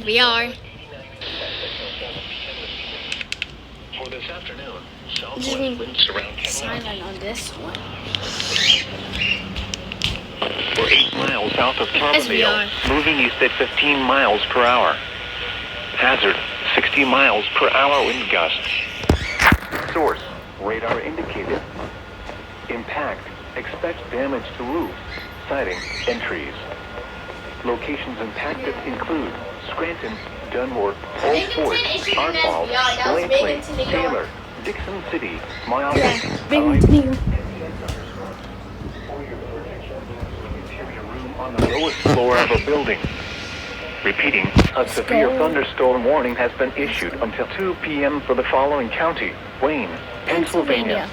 we are. For this afternoon, Just southwest winds around silent on this one. We're 8 miles south of As we are. Carbondale, moving east at 15 miles per hour. Hazard, 60 miles per hour wind gusts. Source, radar indicated. Impact, expect damage to roofs, siding, and trees. Locations impacted include Scranton, Dunmore, Old Fort, Artball, Blakely, Taylor, Dixon City, Miles. Binghamton. Interior room on the lowest floor of a building. Repeating, a severe thunderstorm warning has been issued until 2 p.m. for the following county: Wayne, Pennsylvania.